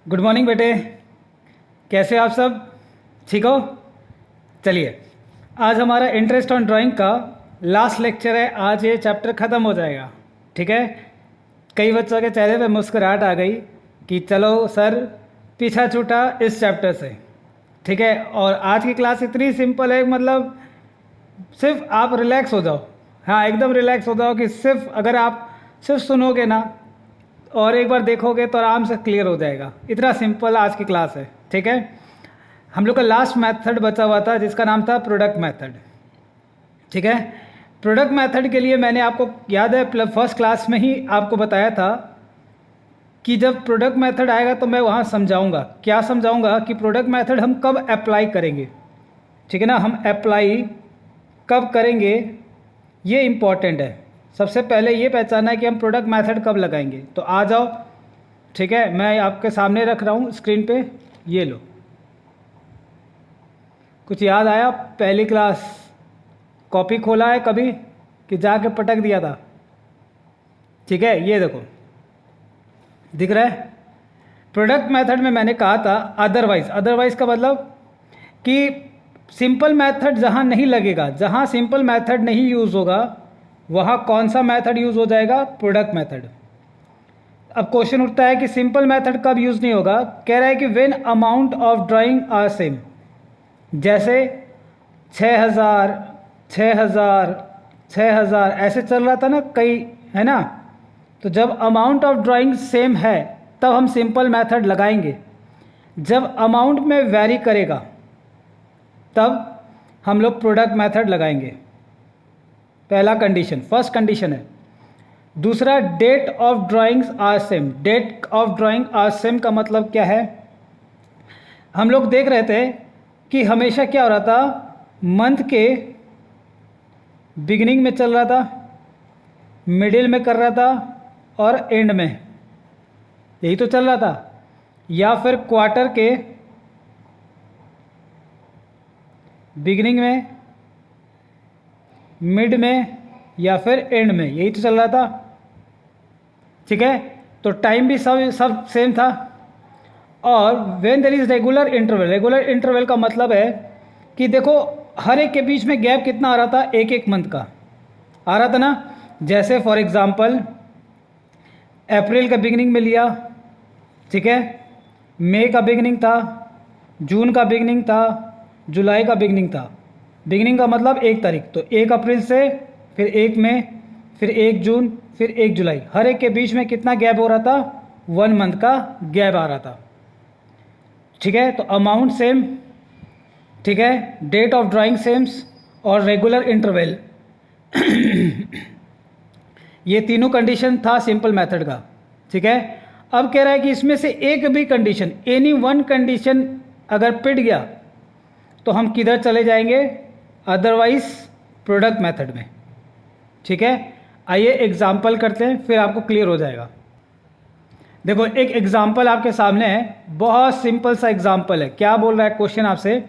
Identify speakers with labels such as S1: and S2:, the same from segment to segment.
S1: Good morning बेटे। कैसे हो आप सब? ठीक हो? चलिए, आज हमारा इंटरेस्ट ऑन ड्राइंग का लास्ट लेक्चर है। आज ये चैप्टर ख़त्म हो जाएगा। ठीक है। कई बच्चों के चेहरे पे मुस्कुराहट आ गई कि चलो सर पीछा छूटा इस चैप्टर से। ठीक है। और आज की क्लास इतनी सिंपल है, मतलब सिर्फ आप रिलैक्स हो जाओ। हाँ, एकदम रिलैक्स हो जाओ कि सिर्फ अगर आप सिर्फ सुनोगे ना और एक बार देखोगे तो आराम से क्लियर हो जाएगा। इतना सिंपल आज की क्लास है। ठीक है। हम लोग का लास्ट मेथड बचा हुआ था जिसका नाम था प्रोडक्ट मेथड। ठीक है। प्रोडक्ट मेथड के लिए मैंने आपको याद है फर्स्ट क्लास में ही आपको बताया था कि जब प्रोडक्ट मेथड आएगा तो मैं वहाँ समझाऊंगा। क्या समझाऊंगा कि प्रोडक्ट मेथड हम कब अप्लाई करेंगे। ठीक है ना, हम अप्लाई कब करेंगे ये इम्पॉर्टेंट है। सबसे पहले ये पहचानना है कि हम प्रोडक्ट मेथड कब लगाएंगे। तो आ जाओ। ठीक है, मैं आपके सामने रख रहा हूँ स्क्रीन पे, ये लो। कुछ याद आया? पहली क्लास कॉपी खोला है कभी कि जाके पटक दिया था? ठीक है, ये देखो दिख रहा है। प्रोडक्ट मेथड में मैंने कहा था अदरवाइज। अदरवाइज का मतलब कि सिंपल मेथड जहाँ नहीं लगेगा, जहाँ सिंपल मेथड नहीं यूज़ होगा वहाँ कौन सा मेथड यूज़ हो जाएगा? Product method. अब क्वेश्चन उठता है कि सिंपल मेथड कब यूज़ नहीं होगा। कह रहा है कि when amount of drawing are same. जैसे 6,000 6,000 6,000 ऐसे चल रहा था ना कई, है ना। तो जब अमाउंट ऑफ ड्राइंग सेम है तब हम सिंपल मेथड लगाएंगे। जब अमाउंट में वैरी करेगा तब हम लोग प्रोडक्ट मेथड लगाएंगे। पहला कंडीशन, फर्स्ट कंडीशन है। दूसरा, date of drawings are same. Date of drawing are same का मतलब क्या है? हम लोग देख रहे थे कि हमेशा क्या हो रहा था, मंथ के बिगिनिंग में चल रहा था, मिडिल में कर रहा था और एंड में, यही तो चल रहा था। या फिर क्वार्टर के बिगिनिंग में, मिड में या फिर एंड में, यही तो चल रहा था। ठीक है। तो टाइम भी सब सेम था। और when there is regular interval. Regular interval का मतलब है कि देखो हर एक के बीच में गैप कितना आ रहा था, एक एक मंथ का आ रहा था ना। जैसे फॉर एग्जांपल अप्रैल का बिगिनिंग में लिया, ठीक है, मई का बिगिनिंग था, जून का बिगिनिंग था, जुलाई का बिगिनिंग था। बिगिनिंग का मतलब 1 तारीख, तो 1 अप्रैल से फिर 1 मई, फिर 1 जून, फिर 1 जुलाई। हर एक के बीच में कितना गैप हो रहा था? 1 मंथ का गैप आ रहा था। ठीक है। तो अमाउंट सेम, ठीक है, डेट ऑफ ड्राइंग सेम्स और रेगुलर इंटरवल ये तीनों कंडीशन था सिंपल मेथड का। ठीक है। अब कह रहा है कि इसमें से एक भी कंडीशन, एनी वन कंडीशन अगर पिट गया तो हम किधर चले जाएंगे? अदरवाइज प्रोडक्ट मेथड में। ठीक है। आइए एग्जाम्पल करते हैं, फिर आपको क्लियर हो जाएगा। देखो एक एग्जाम्पल आपके सामने है, बहुत सिंपल सा एग्जाम्पल है। क्या बोल रहा है क्वेश्चन आपसे?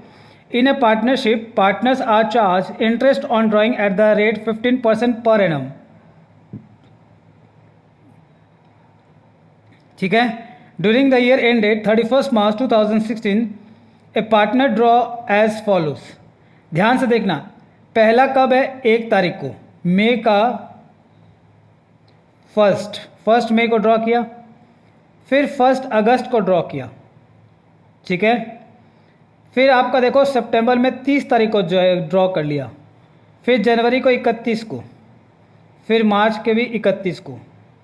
S1: In a partnership partners are charge interest on drawing at the rate 15% per एनम। ठीक है। During the year ended 31 March 2016 a partner draw as follows. ध्यान से देखना, पहला कब है? 1 तारीख को, मई का फर्स्ट मई को ड्रॉ किया, फिर 1 अगस्त को ड्रॉ किया। ठीक है। फिर आपका देखो सितंबर में 30 तारीख को जो है ड्रॉ कर लिया, फिर जनवरी को 31 को, फिर मार्च के भी 31 को।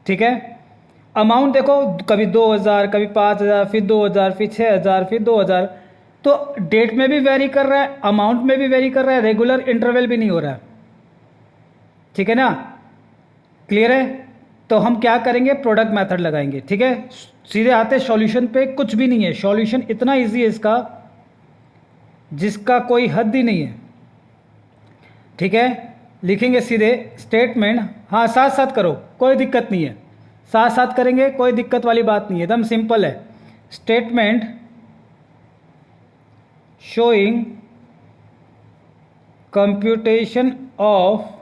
S1: ठीक है। अमाउंट देखो, कभी 2,000, कभी 5,000, फिर 2,000, फिर 6,000, फिर 2,000। तो डेट में भी वेरी कर रहा है, अमाउंट में भी वेरी कर रहा है, रेगुलर इंटरवल भी नहीं हो रहा है। ठीक है ना, क्लियर है? तो हम क्या करेंगे? प्रोडक्ट मेथड लगाएंगे। ठीक है। सीधे आते सॉल्यूशन पे, कुछ भी नहीं है, सॉल्यूशन इतना इजी है इसका जिसका कोई हद ही नहीं है। ठीक है। लिखेंगे सीधे स्टेटमेंट, हाँ साथ साथ करो, कोई दिक्कत नहीं है, साथ साथ करेंगे, कोई दिक्कत वाली बात नहीं है, एकदम सिंपल है। Statement showing computation of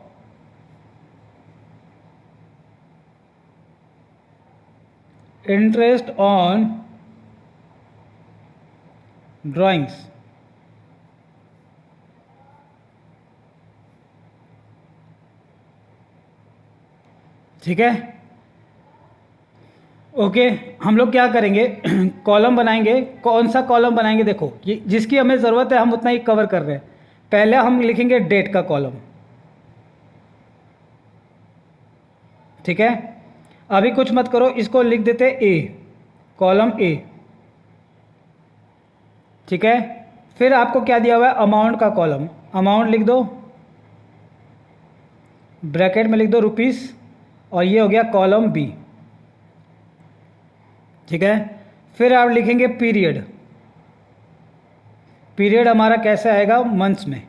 S1: interest on drawings. ठीक है, ओके। हम लोग क्या करेंगे, कॉलम बनाएंगे। कौन सा कॉलम बनाएंगे, देखो ये जिसकी हमें ज़रूरत है हम उतना ही कवर कर रहे हैं। पहले हम लिखेंगे डेट का कॉलम, ठीक है। अभी कुछ मत करो, इसको लिख देते ए, कॉलम ए, ठीक है। फिर आपको क्या दिया हुआ है, अमाउंट का कॉलम, अमाउंट लिख दो, ब्रैकेट में लिख दो रुपीस, और ये हो गया कॉलम बी, ठीक है। फिर आप लिखेंगे पीरियड, पीरियड हमारा कैसे आएगा, मंथ्स में,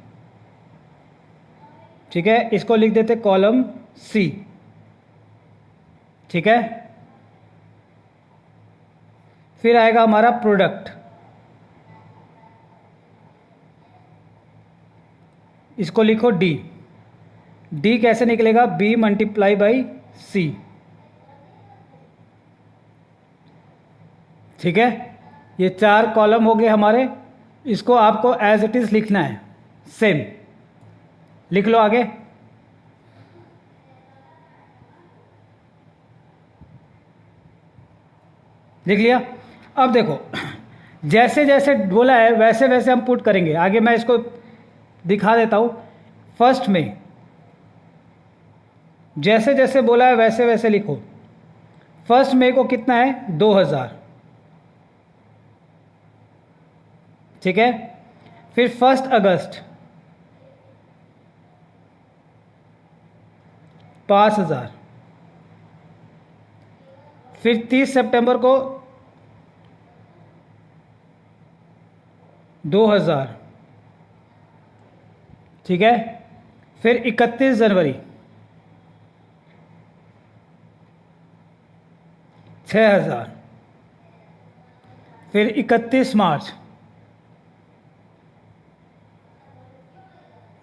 S1: ठीक है। इसको लिख देते कॉलम सी, ठीक है। फिर आएगा हमारा प्रोडक्ट, इसको लिखो डी, डी कैसे निकलेगा, बी मल्टीप्लाई बाई सी, ठीक है। ये 4 कॉलम हो गए हमारे। इसको आपको एज इट इज़ लिखना है, सेम लिख लो आगे। लिख लिया। अब देखो जैसे जैसे बोला है वैसे वैसे हम पुट करेंगे आगे। मैं इसको दिखा देता हूँ। फर्स्ट में जैसे जैसे बोला है वैसे वैसे लिखो। फर्स्ट में को कितना है, 2000, ठीक है। फिर 1 अगस्त 5000, फिर 30 सितंबर को 2000, ठीक है। फिर 31 जनवरी 6000, फिर 31 मार्च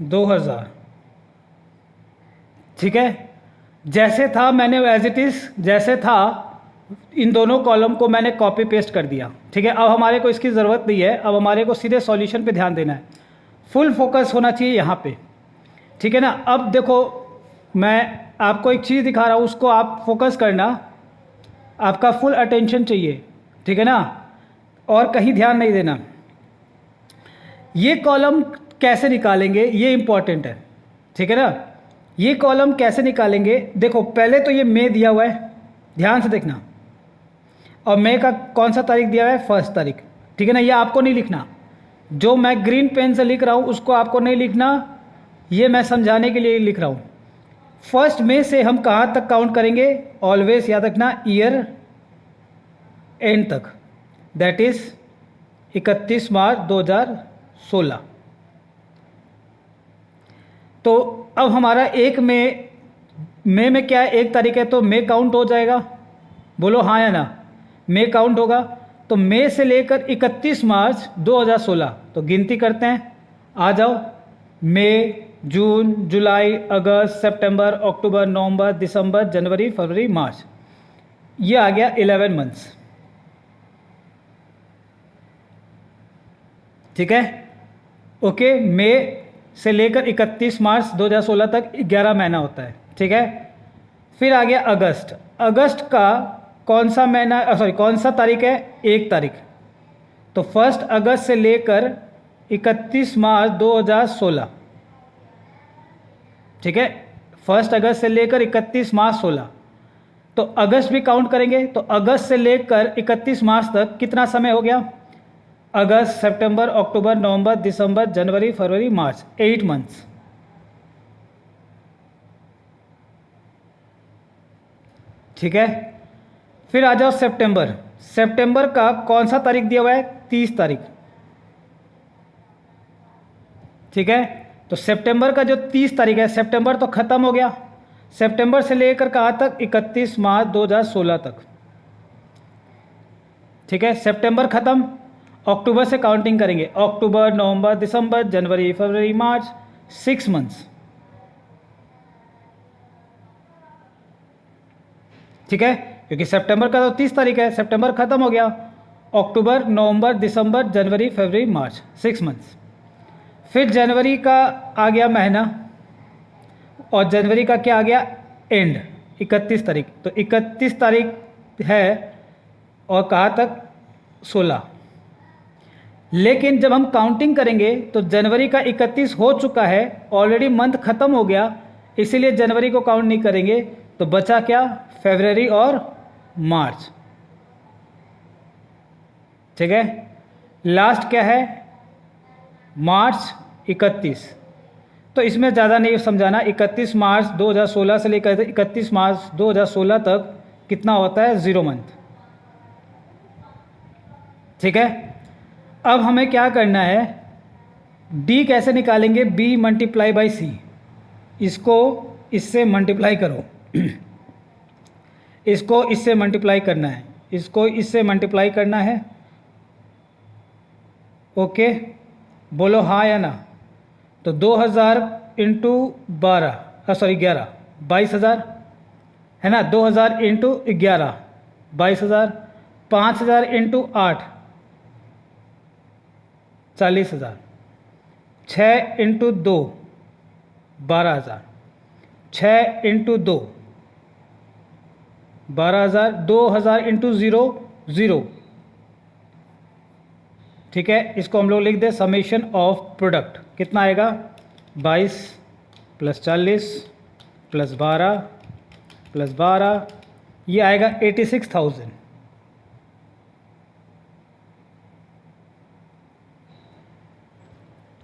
S1: 2000, ठीक है। जैसे था मैंने एज इट इज़ जैसे था इन दोनों कॉलम को मैंने कॉपी पेस्ट कर दिया, ठीक है। अब हमारे को इसकी ज़रूरत नहीं है, अब हमारे को सीधे सॉल्यूशन पे ध्यान देना है। फुल फोकस होना चाहिए यहाँ पे, ठीक है ना। अब देखो मैं आपको एक चीज़ दिखा रहा हूँ, उसको आप फोकस करना, आपका फुल अटेंशन चाहिए, ठीक है ना, और कहीं ध्यान नहीं देना। ये कॉलम कैसे निकालेंगे ये इंपॉर्टेंट है, ठीक है ना। ये कॉलम कैसे निकालेंगे, देखो पहले तो ये मई दिया हुआ है, ध्यान से देखना, और मई का कौन सा तारीख दिया हुआ है, 1 तारीख, ठीक है ना। ये आपको नहीं लिखना, जो मैं ग्रीन पेन से लिख रहा हूँ उसको आपको नहीं लिखना, ये मैं समझाने के लिए लिख रहा हूँ। 1 मई से हम कहाँ तक काउंट करेंगे, ऑलवेज याद रखना, ईयर एंड तक, दैट इज 31 मार्च 2016। तो अब हमारा 1 मई में क्या है, 1 तारीख है, तो मई काउंट हो जाएगा, बोलो हाँ या ना, मई काउंट होगा। तो मई से लेकर 31 मार्च 2016, तो गिनती करते हैं, आ जाओ। मई, जून, जुलाई, अगस्त, सितंबर, अक्टूबर, नवंबर, दिसंबर, जनवरी, फरवरी, मार्च, ये आ गया 11 मंथ्स, ठीक है। ओके, मई से लेकर 31 मार्च 2016 तक 11 महीना होता है, ठीक है। फिर आ गया अगस्त, अगस्त का कौन सा महीना, सॉरी कौन सा तारीख है, 1 तारीख, तो 1 अगस्त से लेकर 31 मार्च 2016, ठीक है। 1 अगस्त से लेकर 31 मार्च 16, तो अगस्त भी काउंट करेंगे, तो अगस्त से लेकर 31 मार्च तक कितना समय हो गया, अगस्त, सितंबर, अक्टूबर, नवंबर, दिसंबर, जनवरी, फरवरी, मार्च, 8 मंथ्स, ठीक है। फिर आ जाओ सितंबर, सितंबर का कौन सा तारीख दिया हुआ है, 30 तारीख, ठीक है। तो सितंबर का जो 30 तारीख है, सितंबर तो खत्म हो गया, सितंबर से लेकर कहाँ तक, 31 मार्च 2016 तक, ठीक है। सितंबर खत्म, अक्टूबर से काउंटिंग करेंगे, अक्टूबर, नवंबर, दिसंबर, जनवरी, फरवरी, मार्च, 6 मंथ्स, ठीक है। क्योंकि सितंबर का तो 30 तारीख है, सितंबर खत्म हो गया, अक्टूबर, नवंबर, दिसंबर, जनवरी, फरवरी, मार्च, 6 मंथ्स। फिर जनवरी का आ गया महीना, और जनवरी का क्या आ गया, एंड, 31 तारीख। तो 31 तारीख है और कहाँ तक, 16। लेकिन जब हम काउंटिंग करेंगे तो जनवरी का 31 हो चुका है, ऑलरेडी मंथ खत्म हो गया, इसीलिए जनवरी को काउंट नहीं करेंगे। तो बचा क्या, फरवरी और मार्च। ठीक है, लास्ट क्या है, मार्च 31। तो इसमें ज़्यादा नहीं समझाना। 31 मार्च 2016 से लेकर 31 मार्च 2016 तक कितना होता है, 0 मंथ। ठीक है, अब हमें क्या करना है, डी कैसे निकालेंगे, बी मल्टीप्लाई बाई सी। इसको इससे मल्टीप्लाई करो, इसको इससे मल्टीप्लाई करना है, इसको इससे मल्टीप्लाई करना है। ओके, बोलो हाँ या ना। तो 2000 इंटू 12, सॉरी 11, 22,000 है ना। 2000 into 11, 22,000। 5000 into 8, 40,000। 6 into 2, 12,000। 6 into 2, 12,000। 2,000 into 0, 0। ठीक है, इसको हम लोग लिख दे समेशन ऑफ प्रोडक्ट। कितना आएगा, 22 प्लस 40 प्लस 12 प्लस 12, ये आएगा 86,000।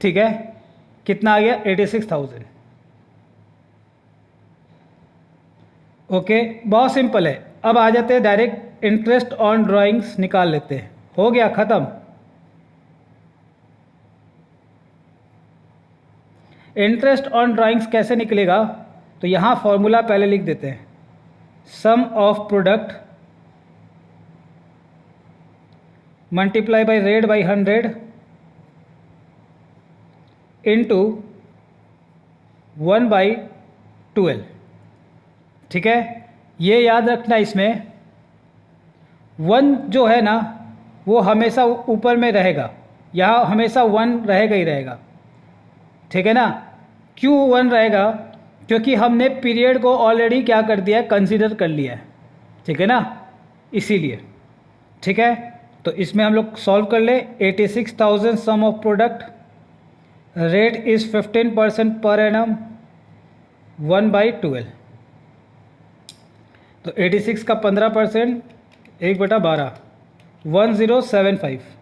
S1: ठीक है, कितना आ गया, 86,000। ओके, बहुत सिंपल है। अब आ जाते हैं डायरेक्ट इंटरेस्ट ऑन ड्राइंग्स निकाल लेते हैं। हो गया ख़त्म। इंटरेस्ट ऑन ड्राइंग्स कैसे निकलेगा, तो यहाँ फॉर्मूला पहले लिख देते हैं, sum of product multiply by rate by 100 into 1/12। ठीक है, ये याद रखना, इसमें 1 जो है ना वो हमेशा ऊपर में रहेगा, यहाँ हमेशा 1 रहेगा ही रहेगा। ठीक है ना, क्यों 1 रहेगा, क्योंकि हमने पीरियड को ऑलरेडी क्या कर दिया है, कंसीडर कर लिया है। ठीक है ना, इसीलिए। ठीक है, तो इसमें हम लोग सॉल्व कर ले। 86,000 sum of product, rate is 15% per annum, 1/12। तो 86 का 15%, 1/12, 1075।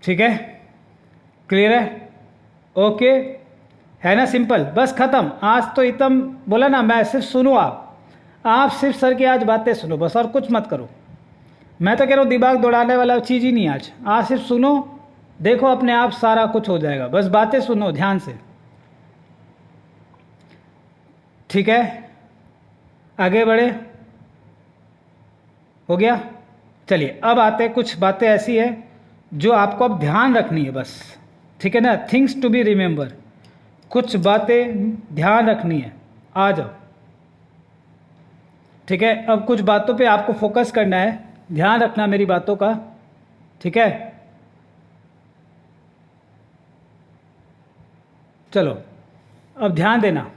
S1: ठीक है, क्लियर है, ओके है ना, सिंपल, बस ख़त्म। आज तो इतना बोला ना, मैं सिर्फ सुनो, आप सिर्फ सर की आज बातें सुनो बस, और कुछ मत करो। मैं तो कह रहा हूँ दिमाग दौड़ाने वाला चीज़ ही नहीं आज सिर्फ सुनो, देखो अपने आप सारा कुछ हो जाएगा, बस बातें सुनो ध्यान से। ठीक है, आगे बढ़े, हो गया। चलिए अब आते हैं, कुछ बातें ऐसी है जो आपको अब ध्यान रखनी है बस। ठीक है ना, थिंग्स टू बी रिमेंबर, कुछ बातें ध्यान रखनी है, आ जाओ। ठीक है, अब कुछ बातों पे आपको फोकस करना है, ध्यान रखना मेरी बातों का। ठीक है, चलो अब ध्यान देना।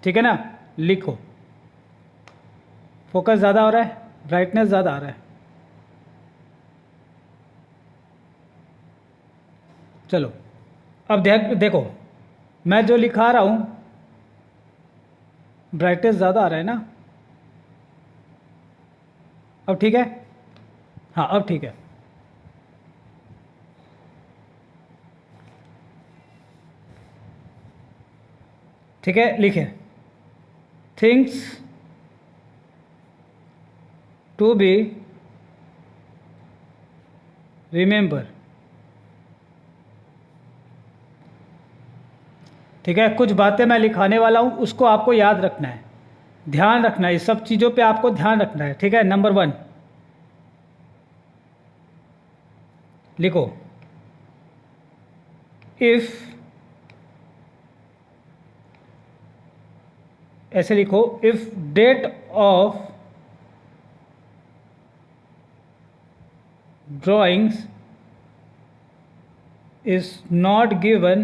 S1: ठीक है ना, लिखो, फोकस ज़्यादा हो रहा है, ब्राइटनेस ज़्यादा आ रहा है। चलो अब देखो, मैं जो लिखा रहा हूँ ब्राइटनेस ज़्यादा आ रहा है ना, अब ठीक है, हाँ अब ठीक है। ठीक है, लिखे, थिंग्स टू बी रिमेंबर। ठीक है, कुछ बातें मैं लिखाने वाला हूँ, उसको आपको याद रखना है, ध्यान रखना है, इस सब चीज़ों पे आपको ध्यान रखना है। ठीक है, नंबर 1 लिखो, इफ, ऐसे लिखो, if date of drawings is not given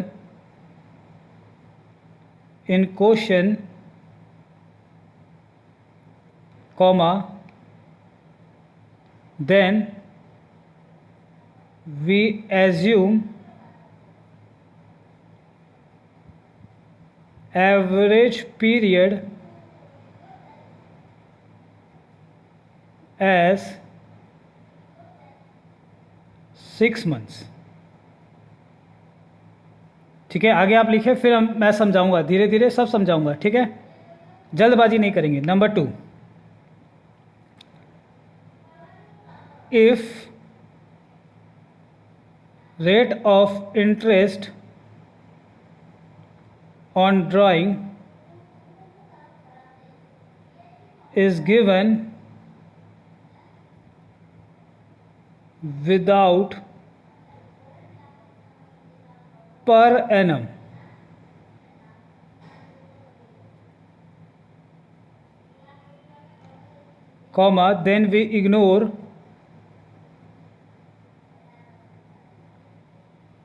S1: in question, comma, then we assume average period as 6 months. ठीक है, आगे आप लिखे, फिर मैं समझाऊंगा, धीरे धीरे सब समझाऊंगा, ठीक है, जल्दबाजी नहीं करेंगे. Number 2, if rate of interest on drawing is given without per annum, comma, then we ignore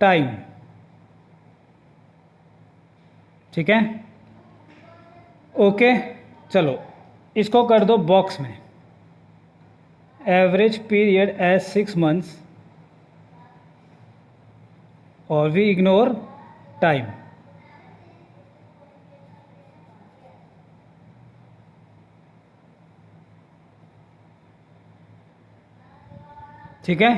S1: time. ठीक है, ओके. चलो इसको कर दो बॉक्स में, एवरेज पीरियड एज 6 months और वी इग्नोर टाइम. ठीक है,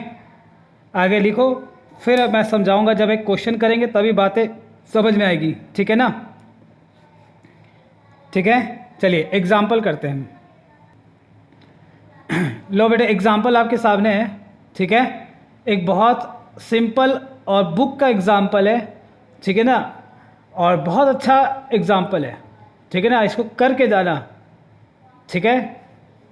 S1: आगे लिखो, फिर मैं समझाऊंगा, जब एक क्वेश्चन करेंगे तभी बातें समझ में आएगी. ठीक है ना, ठीक है. चलिए एग्जाम्पल करते हैं. लो बेटे, एग्जाम्पल आपके सामने है. ठीक है, एक बहुत सिंपल और बुक का एग्जाम्पल है. ठीक है ना, और बहुत अच्छा एग्जाम्पल है. ठीक है ना, इसको करके जाना. ठीक है,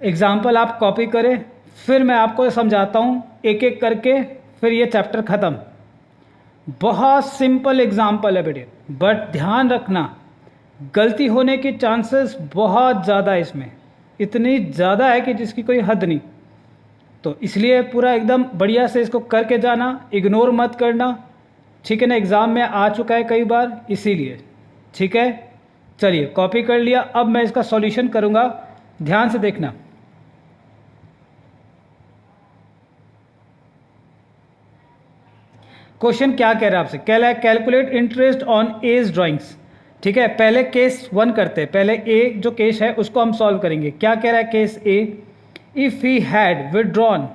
S1: एग्जाम्पल आप कॉपी करें, फिर मैं आपको समझाता हूँ एक एक करके, फिर ये चैप्टर ख़त्म. बहुत सिंपल एग्जाम्पल है बेटे, बट ध्यान रखना गलती होने की चांसेस बहुत ज़्यादा है इसमें, इतनी ज़्यादा है कि जिसकी कोई हद नहीं. तो इसलिए पूरा एकदम बढ़िया से इसको करके जाना, इग्नोर मत करना. ठीक है ना, एग्ज़ाम में आ चुका है कई बार, इसीलिए. ठीक है, चलिए कॉपी कर लिया. अब मैं इसका सॉल्यूशन करूँगा, ध्यान से देखना. क्वेश्चन क्या कह रहा है आपसे, कह रहा है calculate interest on as drawings. ठीक है, पहले केस 1 करते हैं, पहले ए जो केस है उसको हम सॉल्व करेंगे. क्या कह रहा है case A, if he had withdrawn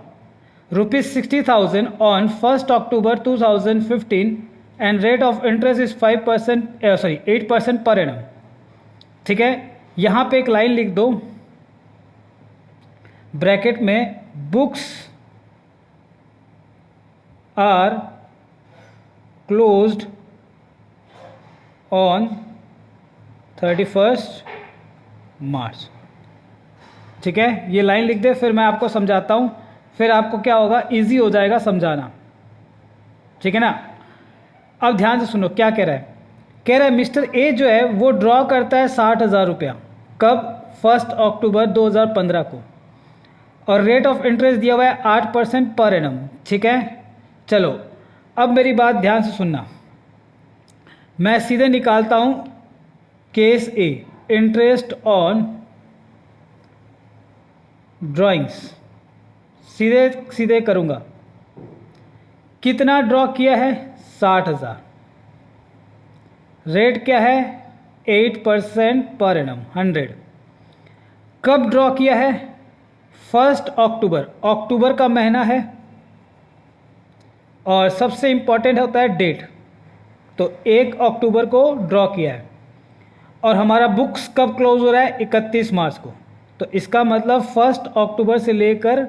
S1: rupees 60,000 on 1st October 2015 and rate of interest is 8% per annum. ठीक है, यहाँ पे एक लाइन लिख दो ब्रैकेट में, books are closed on 31st March. ठीक है, ये लाइन लिख दे, फिर मैं आपको समझाता हूँ, फिर आपको क्या होगा, इजी हो जाएगा समझाना. ठीक है ना. अब ध्यान से सुनो क्या कह रहा है. कह रहा है मिस्टर ए जो है वो ड्रॉ करता है 60,000 रुपया. कब, 1 अक्टूबर 2015 को, और रेट ऑफ इंटरेस्ट दिया हुआ है 8% पर एनम. ठीक है, चलो अब मेरी बात ध्यान से सुनना. मैं सीधे निकालता हूँ case A, interest on drawings. सीधे सीधे करूँगा. कितना ड्रॉ किया है, 60,000. रेट क्या है, 8% पर एनम, 100. कब ड्रॉ किया है, 1 अक्टूबर, अक्टूबर का महीना है, और सबसे इम्पॉर्टेंट होता है डेट. तो 1 अक्टूबर को ड्रॉ किया है, और हमारा बुक्स कब क्लोज हो रहा है, 31 मार्च को. तो इसका मतलब 1 अक्टूबर से लेकर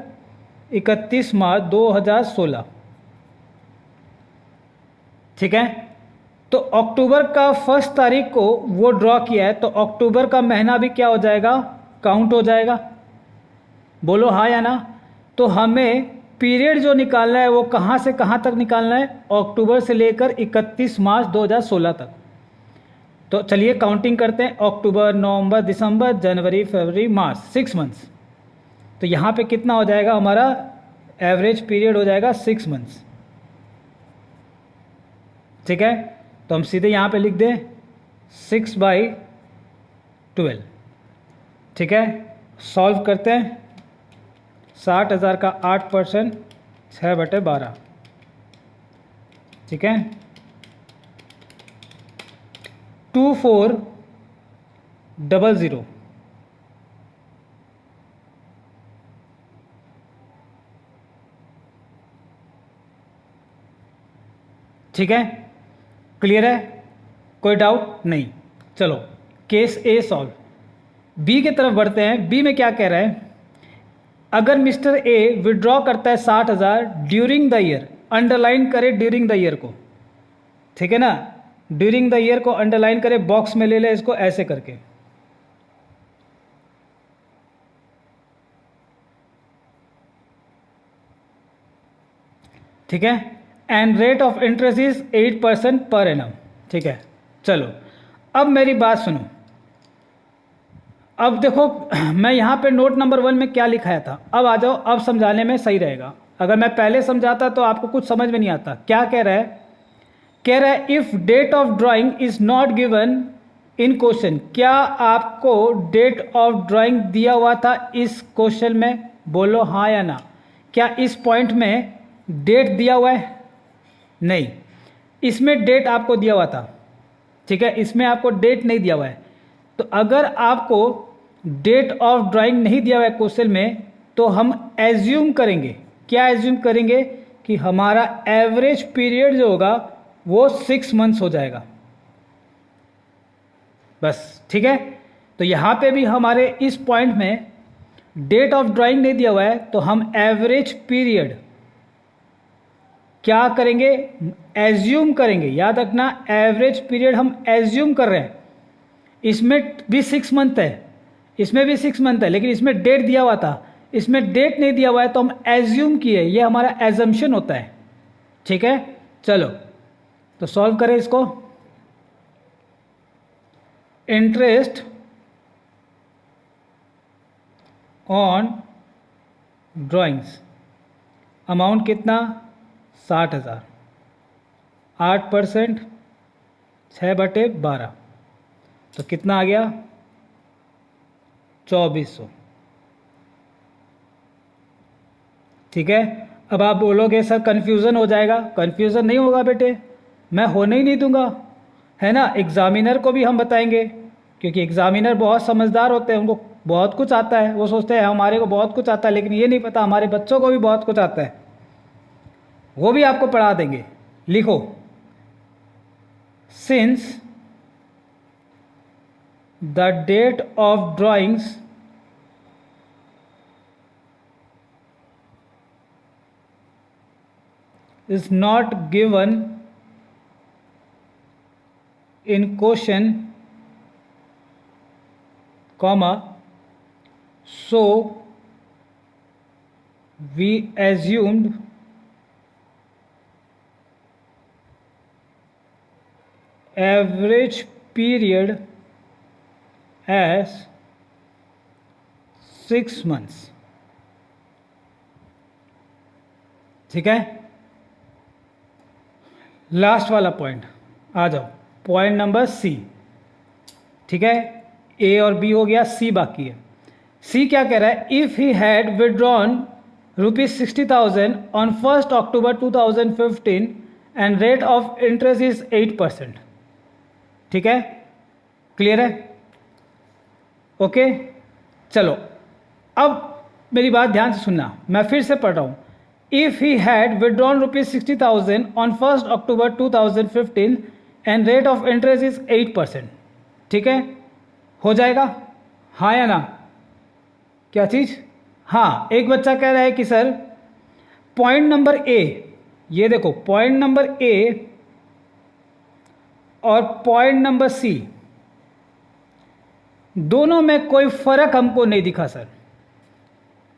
S1: 31 मार्च 2016. ठीक है, तो अक्टूबर का 1 तारीख को वो ड्रॉ किया है, तो अक्टूबर का महीना भी क्या हो जाएगा, काउंट हो जाएगा. बोलो हाँ या ना. तो हमें पीरियड जो निकालना है वो कहाँ से कहाँ तक निकालना है, अक्टूबर से लेकर 31 मार्च 2016 तक। तो चलिए काउंटिंग करते हैं, अक्टूबर, नवंबर, दिसंबर, जनवरी, फरवरी, मार्च, 6 मंथ्स। तो यहाँ पे कितना हो जाएगा हमारा एवरेज पीरियड हो जाएगा 6 मंथ्स। ठीक है, तो हम सीधे यहाँ पे लिख दें 6/12। ठीक है, सॉल्व करते हैं। 60,000 का 8%, 6/12। ठीक है, 2400। ठीक है, क्लियर है, कोई डाउट नहीं। चलो केस ए सॉल्व। बी की तरफ बढ़ते हैं। बी में क्या कह रहा है, अगर मिस्टर ए विड्रॉ करता है 60,000 ड्यूरिंग द ईयर, अंडरलाइन करे ड्यूरिंग द ईयर को, ठीक है ना, ड्यूरिंग द ईयर को अंडरलाइन करे, बॉक्स में ले ले इसको ऐसे करके। ठीक है, and rate of interest is 8% पर एनम। ठीक है, चलो अब मेरी बात सुनो। अब देखो मैं यहाँ पे नोट नंबर 1 में क्या लिखाया था, अब आ जाओ, अब समझाने में सही रहेगा। अगर मैं पहले समझाता तो आपको कुछ समझ में नहीं आता। क्या कह रहा है, कह रहा है if date of drawing is not given in question. क्या आपको डेट ऑफ ड्राइंग दिया हुआ था इस क्वेश्चन में, बोलो हाँ या ना। क्या इस पॉइंट में डेट दिया हुआ है? नहीं, इसमें डेट आपको दिया हुआ था। ठीक है, इसमें आपको डेट नहीं दिया हुआ है। तो अगर आपको डेट ऑफ ड्राइंग नहीं दिया हुआ है क्वेश्चन में, तो हम एज्यूम करेंगे, क्या एज्यूम करेंगे कि हमारा एवरेज पीरियड जो होगा वो 6 मंथ्स हो जाएगा बस। ठीक है, तो यहाँ पे भी हमारे इस पॉइंट में डेट ऑफ ड्राइंग नहीं दिया हुआ है, तो हम एवरेज पीरियड क्या करेंगे, एज्यूम करेंगे। याद रखना, एवरेज पीरियड हम एज्यूम कर रहे हैं। इसमें भी 6 मंथ है, इसमें भी 6 मंथ है, लेकिन इसमें डेट दिया हुआ था, इसमें डेट नहीं दिया हुआ है, तो हम एज्यूम किए, ये हमारा एजम्पशन होता है। ठीक है, चलो तो सॉल्व करें इसको। इंटरेस्ट ऑन ड्राइंग्स, अमाउंट कितना, 60,000, 8%, 6/12, तो कितना आ गया, 2400। ठीक है, अब आप बोलोगे सर कन्फ्यूज़न हो जाएगा। कन्फ्यूज़न नहीं होगा बेटे, मैं होने ही नहीं दूंगा, है ना। एग्जामिनर को भी हम बताएंगे, क्योंकि एग्जामिनर बहुत समझदार होते हैं, उनको बहुत कुछ आता है। वो सोचते हैं हमारे को बहुत कुछ आता है, लेकिन ये नहीं पता हमारे बच्चों को भी बहुत कुछ आता है, वो भी आपको पढ़ा देंगे। लिखो, since the date of drawings is not given in question, comma, so we assumed average period as 6 months। ठीक है, लास्ट वाला पॉइंट आ जाओ, पॉइंट नंबर सी। ठीक है, ए और बी हो गया, सी बाकी है। सी क्या कह रहा है, if he had withdrawn ₹60,000 on 1 October 2015 and rate of interest is 8%। ठीक है, क्लियर है, ओके। चलो अब मेरी बात ध्यान से सुनना, मैं फिर से पढ़ रहा हूँ। If he had withdrawn ₹60,000 on 1 October 2015 and rate of interest is 8%, ठीक है, हो जाएगा हाँ या ना। क्या चीज़, हाँ। एक बच्चा कह रहा है कि सर पॉइंट नंबर ए, ये देखो पॉइंट नंबर ए और पॉइंट नंबर सी, दोनों में कोई फर्क हमको नहीं दिखा सर।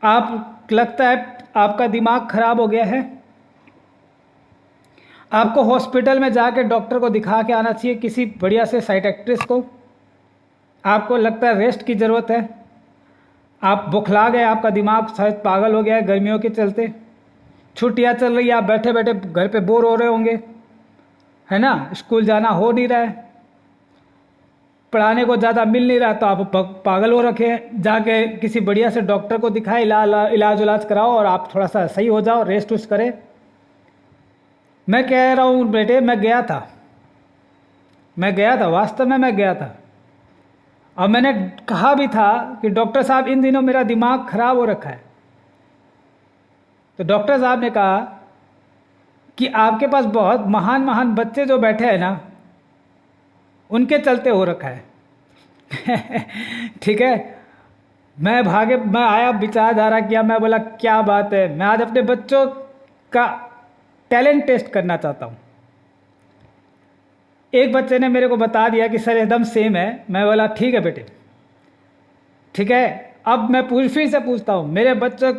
S1: आप लगता है आपका दिमाग खराब हो गया है, आपको हॉस्पिटल में जाके डॉक्टर को दिखा के आना चाहिए, किसी बढ़िया से साइकेट्रिस्ट को। आपको लगता है रेस्ट की ज़रूरत है, आप बुखला गए, आपका दिमाग शायद पागल हो गया है गर्मियों के चलते, छुट्टियां चल रही है, आप बैठे बैठे घर पे बोर हो रहे होंगे, है ना, स्कूल जाना हो नहीं रहा है, पढ़ाने को ज़्यादा मिल नहीं रहा, तो आप पागल हो रखे हैं। जाके किसी बढ़िया से डॉक्टर को दिखाए, इलाज उलाज कराओ और आप थोड़ा सा सही हो जाओ, रेस्ट उस्ट करें। मैं कह रहा हूँ बेटे, मैं गया था, वास्तव में मैं गया था, और मैंने कहा भी था कि डॉक्टर साहब इन दिनों मेरा दिमाग खराब हो रखा है। तो डॉक्टर साहब ने कहा कि आपके पास बहुत महान महान बच्चे जो बैठे हैं ना, उनके चलते हो रखा है। ठीक है, मैं आया, विचारधारा किया, मैं बोला क्या बात है, मैं आज अपने बच्चों का टैलेंट टेस्ट करना चाहता हूँ। एक बच्चे ने मेरे को बता दिया कि सर एकदम सेम है। मैं बोला ठीक है बेटे, ठीक है। अब मैं फिर से पूछता हूँ मेरे बच्चों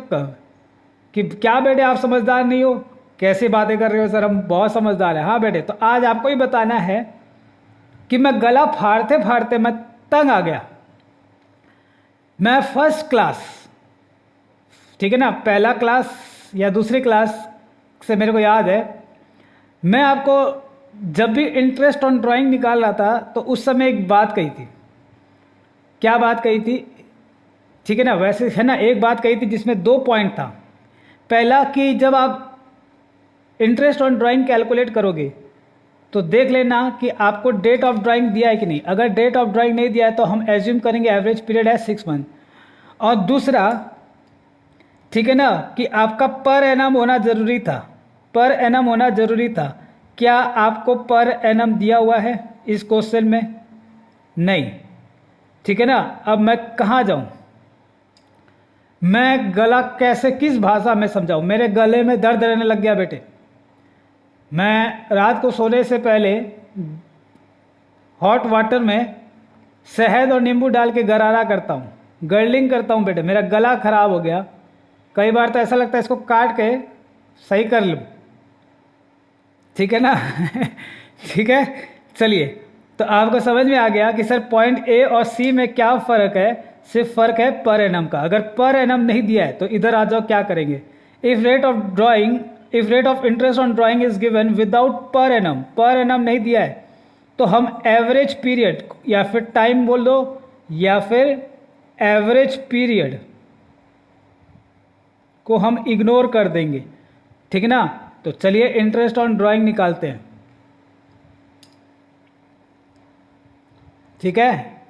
S1: कि क्या बेटे आप समझदार नहीं हो, कैसी बातें कर रहे हो सर, हम बहुत समझदार हैं। हाँ बेटे, तो आज आपको ही बताना है कि मैं गला फाड़ते फाड़ते मैं तंग आ गया। मैं फर्स्ट क्लास, ठीक है ना, पहला क्लास या दूसरी क्लास से मेरे को याद है, मैं आपको जब भी इंटरेस्ट ऑन ड्राइंग निकाल रहा था तो उस समय एक बात कही थी। क्या बात कही थी? ठीक है ना, वैसे है ना, एक बात कही थी जिसमें 2 पॉइंट था। पहला कि जब आप इंटरेस्ट ऑन ड्राइंग कैलकुलेट करोगे तो देख लेना कि आपको डेट ऑफ ड्राइंग दिया है कि नहीं। अगर डेट ऑफ ड्राइंग नहीं दिया है तो हम एज्यूम करेंगे एवरेज पीरियड है 6 मंथ। और दूसरा, ठीक है ना, कि आपका पर एनम होना ज़रूरी था, पर एनम होना ज़रूरी था। क्या आपको पर एनम दिया हुआ है इस क्वेश्चन में? नहीं, ठीक है ना। अब मैं कहाँ जाऊँ, मैं गला कैसे, किस भाषा में समझाऊँ? मेरे गले में दर्द रहने लग गया बेटे। मैं रात को सोने से पहले हॉट वाटर में शहद और नींबू डाल के गरारा करता हूँ, गर्लिंग करता हूँ बेटे, मेरा गला खराब हो गया। कई बार तो ऐसा लगता है इसको काट के सही कर लूँ, ठीक है ना। ठीक है, चलिए, तो आपको समझ में आ गया कि सर पॉइंट ए और सी में क्या फ़र्क है। सिर्फ फ़र्क है पर एनम का। अगर पर एनम नहीं दिया है तो इधर आ जाओ, क्या करेंगे, if rate of interest on drawing is given without per annum नहीं दिया है तो हम एवरेज पीरियड या फिर टाइम बोल दो या फिर एवरेज पीरियड को हम इग्नोर कर देंगे, ठीक है ना। तो चलिए इंटरेस्ट ऑन ड्राइंग निकालते हैं, ठीक है।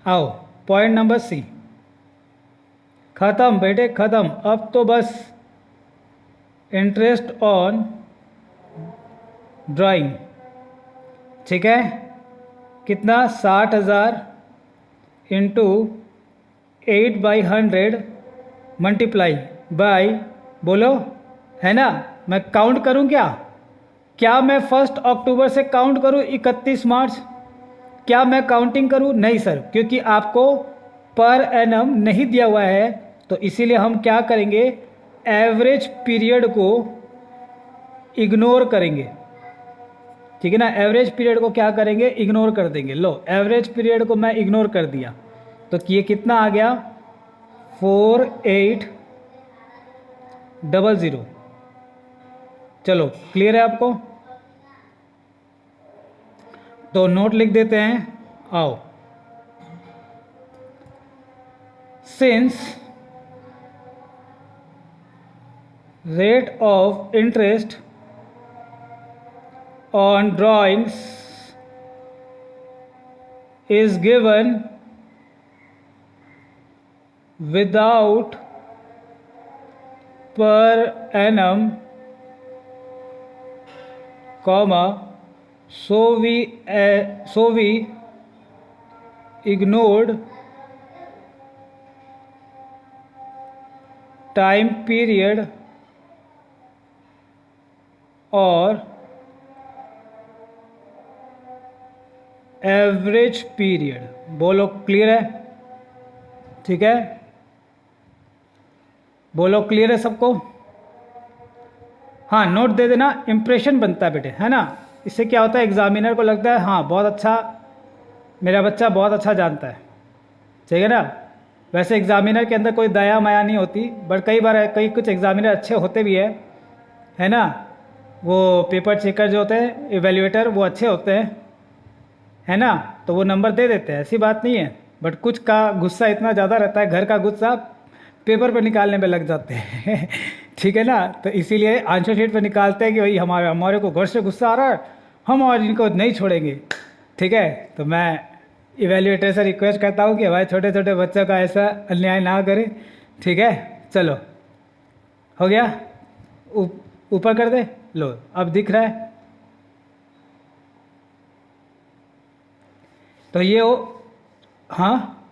S1: आओ, पॉइंट नंबर सी, खत्म बेटे खत्म। अब तो बस इंटरेस्ट ऑन ड्राइंग, ठीक है, कितना, 60,000 इंटू 8/100 मल्टीप्लाई बाई, बोलो, है ना। मैं काउंट करूं क्या मैं 1 अक्टूबर से काउंट करूं 31 मार्च? क्या मैं काउंटिंग करूं? नहीं सर, क्योंकि आपको पर एनम नहीं दिया हुआ है, तो इसीलिए हम क्या करेंगे, एवरेज पीरियड को इग्नोर करेंगे, ठीक है ना। एवरेज पीरियड को क्या करेंगे, इग्नोर कर देंगे। लो, एवरेज पीरियड को मैं इग्नोर कर दिया, तो ये कितना आ गया, 4800। चलो, क्लियर है आपको? तो नोट लिख देते हैं, आओ। Since rate of interest on drawings is given without per annum, comma, so we ignored time period और एवरेज पीरियड। बोलो, क्लियर है? ठीक है, बोलो क्लियर है सबको? हाँ, नोट दे देना, इम्प्रेशन बनता है बेटे, है ना। इससे क्या होता है, एग्जामिनर को लगता है हाँ बहुत अच्छा, मेरा बच्चा बहुत अच्छा जानता है, ठीक है ना। वैसे एग्जामिनर के अंदर कोई दया माया नहीं होती, बट कई बार कई कुछ एग्जामिनर अच्छे होते भी है ना। वो पेपर चेकर जो होते हैं, इवेल्युएटर, वो अच्छे होते हैं, है ना, तो वो नंबर दे देते हैं, ऐसी बात नहीं है। बट कुछ का गुस्सा इतना ज़्यादा रहता है, घर का गुस्सा पेपर पर निकालने में लग जाते हैं ठीक है ना। तो इसीलिए आंसर शीट पर निकालते हैं कि भाई हमारे को घर से गुस्सा आ रहा है, हम और इनको नहीं छोड़ेंगे, ठीक है। तो मैं इवेल्युएटर से रिक्वेस्ट करता हूँ कि भाई छोटे छोटे बच्चों का ऐसा अन्याय ना करें, ठीक है। चलो, हो गया, ऊपर कर दे, लो अब दिख रहा है। तो ये हो, हाँ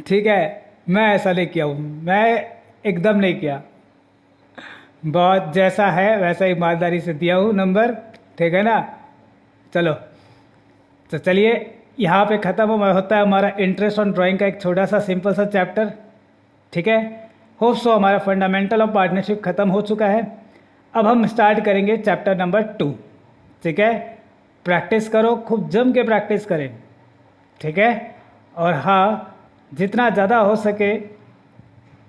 S1: ठीक है, मैं ऐसा नहीं किया हूँ, मैं एकदम नहीं किया, बहुत जैसा है वैसा ईमानदारी से दिया हूँ नंबर, ठीक है ना। चलो, तो चलिए यहाँ पे ख़त्म होता है हमारा इंटरेस्ट ऑन ड्राइंग का एक छोटा सा सिंपल सा चैप्टर, ठीक है। होप सो हमारा फंडामेंटल ऑफ पार्टनरशिप ख़त्म हो चुका है। अब हम स्टार्ट करेंगे चैप्टर नंबर 2, ठीक है। प्रैक्टिस करो, खूब जम के प्रैक्टिस करें, ठीक है। और हाँ, जितना ज़्यादा हो सके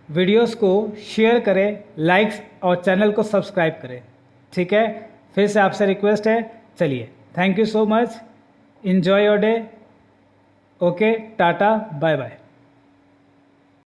S1: वीडियोस को शेयर करें, लाइक्स और चैनल को सब्सक्राइब करें, ठीक है। फिर से आपसे रिक्वेस्ट है, चलिए, thank you so much, enjoy your day, okay, tata, bye bye.